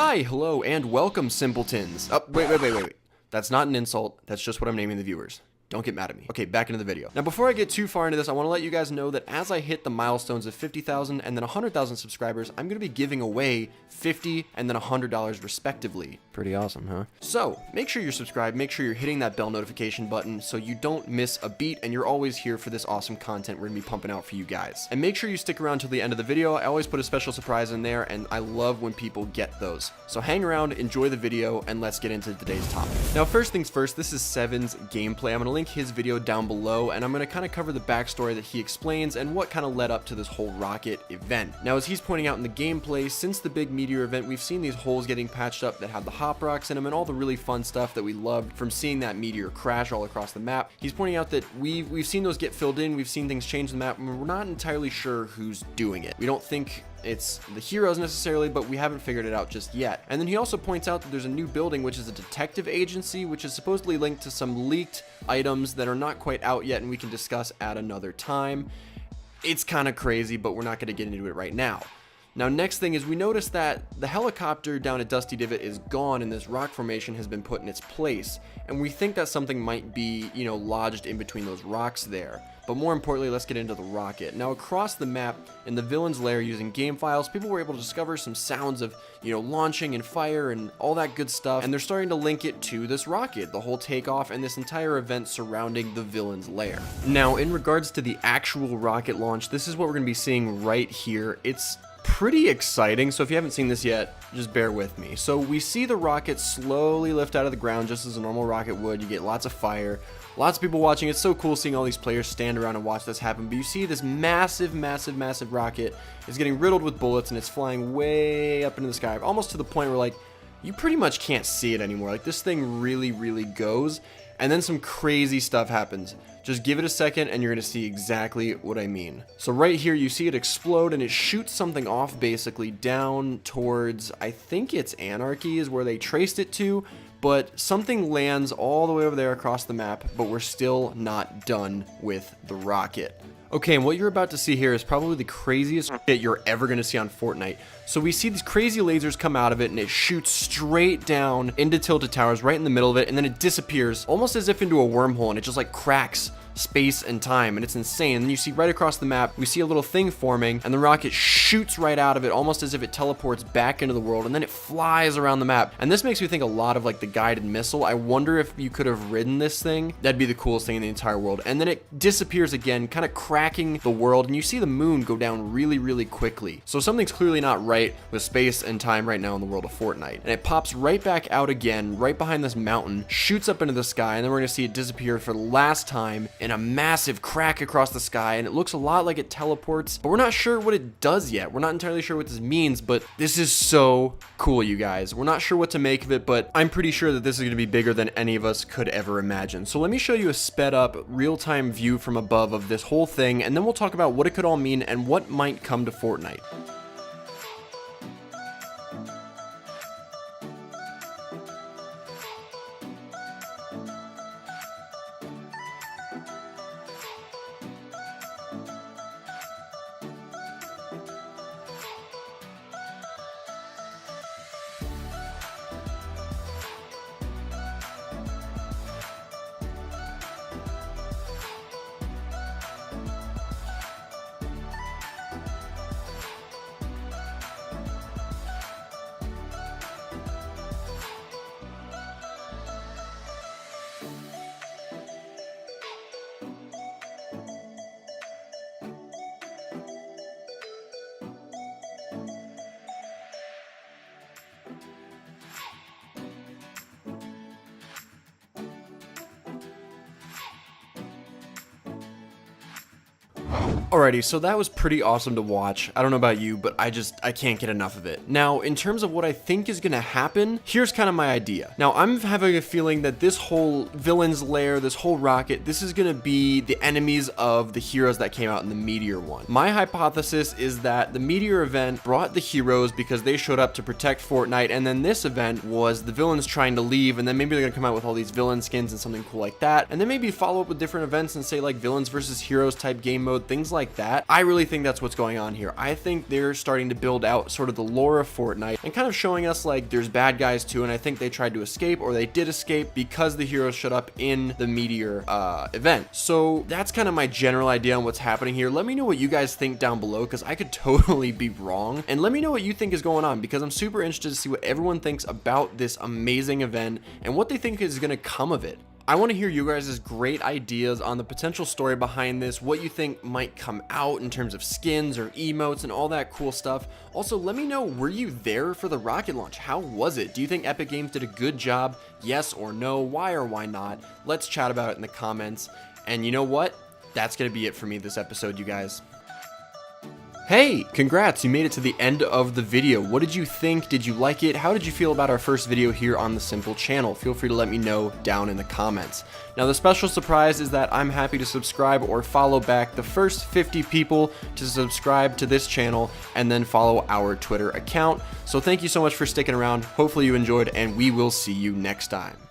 Hi, hello, and welcome, simpletons. Oh, wait. That's not an insult. That's just what I'm naming the viewers. Don't get mad at me. Okay, back into the video. Now, before I get too far into this, I want to let you guys know that as I hit the milestones of 50,000 and then 100,000 subscribers, I'm going to be giving away $50 and then $100 respectively. Pretty awesome, huh? So, make sure you're subscribed, make sure you're hitting that bell notification button so you don't miss a beat and you're always here for this awesome content we're going to be pumping out for you guys. And make sure you stick around till the end of the video. I always put a special surprise in there and I love when people get those. So hang around, enjoy the video, and let's get into today's topic. Now, first things first, this is Seven's gameplay. I'm going to link his video down below and I'm going to kind of cover the backstory that he explains and what kind of led up to this whole rocket event. Now, as he's pointing out in the gameplay, since the big meteor event, we've seen these holes getting patched up that have the hop rocks in them and all the really fun stuff that we loved from seeing that meteor crash all across the map. He's pointing out that we've seen those get filled in, we've seen things change the map, and we're not entirely sure who's doing it. We don't think it's the heroes necessarily, but we haven't figured it out just yet. And then he also points out that there's a new building, which is a detective agency, which is supposedly linked to some leaked items that are not quite out yet and we can discuss at another time. It's kind of crazy, but we're not going to get into it right now. Now, next thing is we notice that the helicopter down at Dusty Divot is gone and this rock formation has been put in its place. And we think that something might be, lodged in between those rocks there. But more importantly, let's get into the rocket. Now, across the map in the villain's lair using game files, people were able to discover some sounds of, launching and fire and all that good stuff. And they're starting to link it to this rocket, the whole takeoff and this entire event surrounding the villain's lair. Now, in regards to the actual rocket launch, this is what we're going to be seeing right here. It's pretty exciting, so if you haven't seen this yet, just bear with me. So we see the rocket slowly lift out of the ground just as a normal rocket would. You get lots of fire, lots of people watching. It's so cool seeing all these players stand around and watch this happen. But you see this massive rocket is getting riddled with bullets and it's flying way up into the sky, almost to the point where you pretty much can't see it anymore. This thing really goes, and then some crazy stuff happens. Just give it a second and you're going to see exactly what I mean. So right here you see it explode and it shoots something off basically down towards, I think it's Anarchy is where they traced it to, but something lands all the way over there across the map, but we're still not done with the rocket. Okay, and what you're about to see here is probably the craziest shit you're ever going to see on Fortnite. So we see these crazy lasers come out of it and it shoots straight down into Tilted Towers right in the middle of it, and then it disappears almost as if into a wormhole, and it just cracks space and time, and it's insane. And then you see right across the map, we see a little thing forming and the rocket shoots right out of it almost as if it teleports back into the world, and then it flies around the map. And this makes me think a lot of the guided missile. I wonder if you could have ridden this thing. That'd be the coolest thing in the entire world. And then it disappears again, kind of cracking the world, and you see the moon go down really quickly. So something's clearly not right with space and time right now in the world of Fortnite. And it pops right back out again right behind this mountain, shoots up into the sky, and then we're gonna see it disappear for the last time in a massive crack across the sky, and it looks a lot like it teleports, but we're not sure what it does yet. We're not entirely sure what this means, but this is so cool, you guys. We're not sure what to make of it, but I'm pretty sure that this is going to be bigger than any of us could ever imagine. So let me show you a sped up real-time view from above of this whole thing, and then we'll talk about what it could all mean and what might come to Fortnite. Alrighty, so that was pretty awesome to watch. I don't know about you, but I can't get enough of it. Now, in terms of what I think is gonna happen, here's kind of my idea. Now, I'm having a feeling that this whole villain's lair, this whole rocket, this is gonna be the enemies of the heroes that came out in the Meteor one. My hypothesis is that the Meteor event brought the heroes because they showed up to protect Fortnite, and then this event was the villains trying to leave, and then maybe they're gonna come out with all these villain skins and something cool like that, and then maybe follow up with different events and say villains versus heroes type game mode, things like like that. I really think that's what's going on here. I think they're starting to build out sort of the lore of Fortnite and kind of showing us like there's bad guys too, and I think they tried to escape, or they did escape because the heroes showed up in the meteor event. So that's kind of my general idea on what's happening here. Let me know what you guys think down below, because I could totally be wrong, and let me know what you think is going on, because I'm super interested to see what everyone thinks about this amazing event and what they think is going to come of it. I want to hear you guys' great ideas on the potential story behind this, what you think might come out in terms of skins or emotes and all that cool stuff. Also, let me know, were you there for the rocket launch? How was it? Do you think Epic Games did a good job? Yes or no? Why or why not? Let's chat about it in the comments. And you know what? That's going to be it for me this episode, you guys. Hey, congrats, you made it to the end of the video. What did you think? Did you like it? How did you feel about our first video here on the Simple channel? Feel free to let me know down in the comments. Now, the special surprise is that I'm happy to subscribe or follow back the first 50 people to subscribe to this channel and then follow our Twitter account. So thank you so much for sticking around. Hopefully you enjoyed, and we will see you next time.